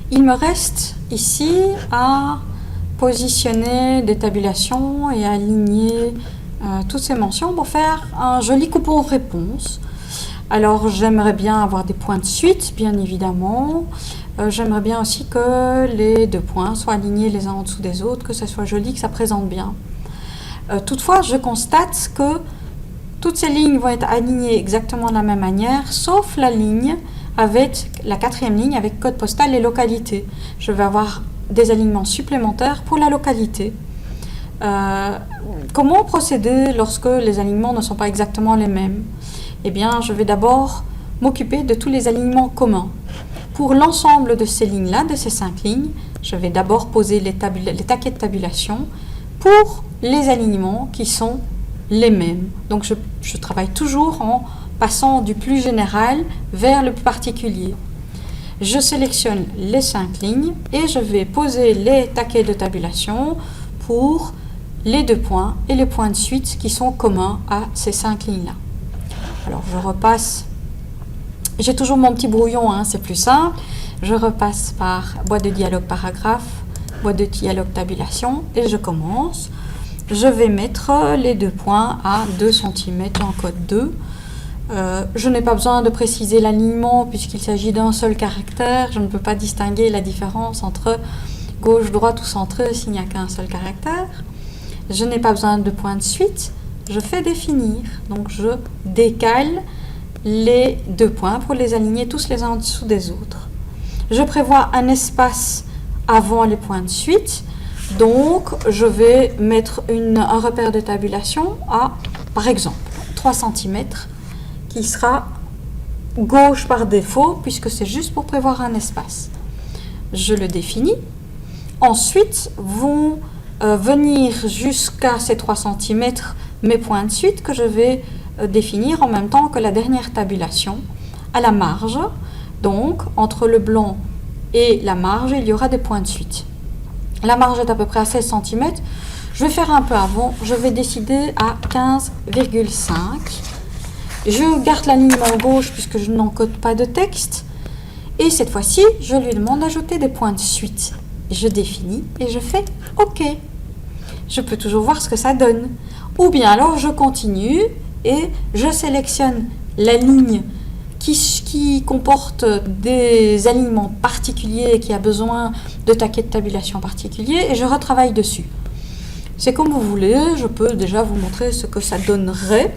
Il me reste ici à positionner des tabulations et à aligner toutes ces mentions pour faire un joli coupon réponse. Alors j'aimerais bien avoir des points de suite, bien évidemment. J'aimerais bien aussi que les deux points soient alignés les uns en dessous des autres, que ça soit joli, que ça présente bien. Toutefois, je constate que toutes ces lignes vont être alignées exactement de la même manière, sauf la ligne avec la quatrième ligne avec code postal et localité. Je vais avoir des alignements supplémentaires pour la localité. Comment procéder lorsque les alignements ne sont pas exactement les mêmes? Eh bien, je vais d'abord m'occuper de tous les alignements communs. Pour l'ensemble de ces lignes-là, de ces 5 lignes, je vais d'abord poser les taquets de tabulation pour les alignements qui sont les mêmes. Donc, je travaille toujours en passant du plus général vers le plus particulier. Je sélectionne les 5 lignes et je vais poser les taquets de tabulation pour les 2 points et les points de suite qui sont communs à ces 5 lignes-là. Alors, je repasse. J'ai toujours mon petit brouillon, hein, c'est plus simple. Je repasse par boîte de dialogue paragraphe, boîte de dialogue tabulation et je commence. Je vais mettre les 2 points à 2 cm en code 2. Je n'ai pas besoin de préciser l'alignement puisqu'il s'agit d'un seul caractère. Je ne peux pas distinguer la différence entre gauche, droite ou centré s'il n'y a qu'un seul caractère. Je n'ai pas besoin de point de suite. Je fais définir. Donc je décale les 2 points pour les aligner tous les uns en dessous des autres. Je prévois un espace avant les points de suite. Donc je vais mettre un repère de tabulation à, par exemple, 3 cm qui sera gauche par défaut puisque c'est juste pour prévoir un espace. Je le définis. Ensuite vont venir jusqu'à ces 3 cm mes points de suite que je vais définir en même temps que la dernière tabulation à la marge. Donc entre le blanc et la marge il y aura des points de suite. La marge est à peu près à 16 cm. Je vais faire un peu avant. Je vais décider à 15,5. Je garde l'alignement gauche puisque je n'encode pas de texte. Et cette fois-ci, je lui demande d'ajouter des points de suite. Je définis et je fais OK. Je peux toujours voir ce que ça donne. Ou bien alors je continue et je sélectionne la ligne qui comporte des alignements particuliers et qui a besoin de taquets de tabulation particuliers et je retravaille dessus. C'est comme vous voulez, je peux déjà vous montrer ce que ça donnerait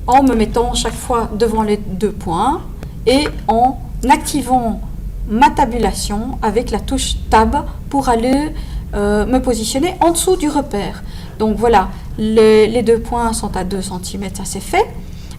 en me mettant chaque fois devant les 2 points et en activant ma tabulation avec la touche Tab pour aller me positionner en dessous du repère. Donc voilà, les 2 points sont à 2 cm, ça c'est fait.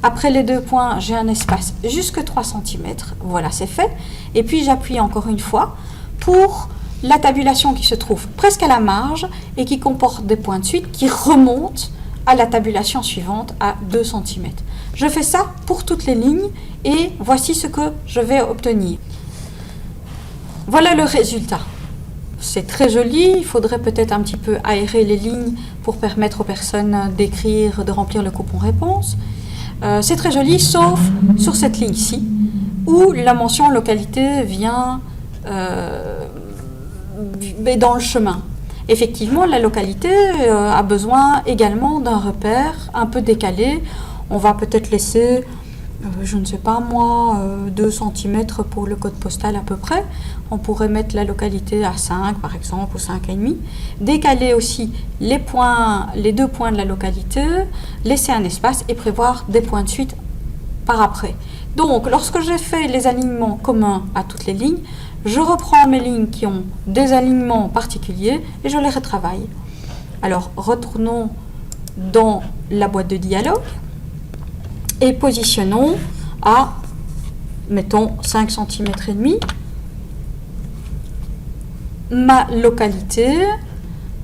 Après les 2 points, j'ai un espace jusque 3 cm, voilà c'est fait. Et puis j'appuie encore une fois pour la tabulation qui se trouve presque à la marge et qui comporte des points de suite qui remontent à la tabulation suivante à 2 cm. Je fais ça pour toutes les lignes et voici ce que je vais obtenir. Voilà le résultat. C'est très joli, il faudrait peut-être un petit peu aérer les lignes pour permettre aux personnes d'écrire, de remplir le coupon réponse. C'est très joli, sauf sur cette ligne-ci, où la mention localité vient dans le chemin. Effectivement, la localité a besoin également d'un repère un peu décalé. On va peut-être laisser, je ne sais pas moi, 2 cm pour le code postal à peu près. On pourrait mettre la localité à 5 par exemple, ou 5,5. Décaler aussi les 2 points de la localité, laisser un espace et prévoir des points de suite par après. Donc, lorsque j'ai fait les alignements communs à toutes les lignes, je reprends mes lignes qui ont des alignements particuliers et je les retravaille. Alors, retournons dans la boîte de dialogue et positionnons à, mettons, 5 cm et demi ma localité.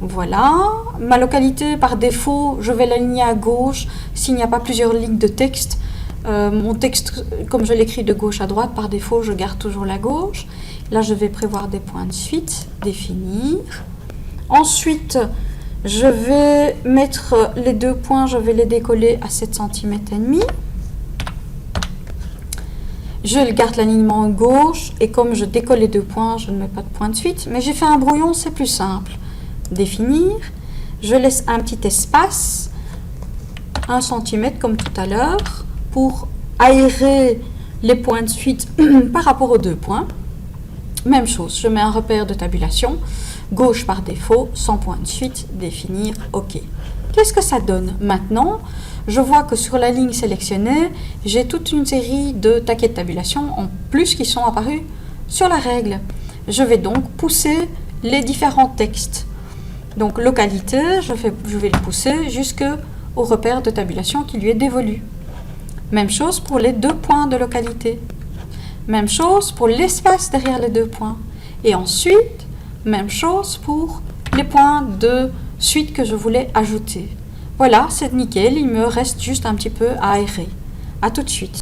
Voilà, ma localité par défaut, je vais l'aligner à gauche s'il n'y a pas plusieurs lignes de texte. Mon texte, comme je l'écris de gauche à droite, par défaut, je garde toujours la gauche. Là, je vais prévoir des points de suite, définir. Ensuite, je vais mettre les 2 points, je vais les décoller à 7 cm et demi. Je garde l'alignement gauche et comme je décolle les 2 points, je ne mets pas de point de suite. Mais j'ai fait un brouillon, c'est plus simple. Définir. Je laisse un petit espace, 1 cm comme tout à l'heure, pour aérer les points de suite par rapport aux 2 points. Même chose, je mets un repère de tabulation, gauche par défaut, sans point de suite, définir, OK. Qu'est-ce que ça donne? Maintenant, je vois que sur la ligne sélectionnée, j'ai toute une série de taquets de tabulation en plus qui sont apparus sur la règle. Je vais donc pousser les différents textes. Donc localité, je vais le pousser jusqu'au repère de tabulation qui lui est dévolu. Même chose pour les 2 points de localité. Même chose pour l'espace derrière les 2 points. Et ensuite, même chose pour les points de suite que je voulais ajouter. Voilà, c'est nickel, il me reste juste un petit peu à aérer. À tout de suite.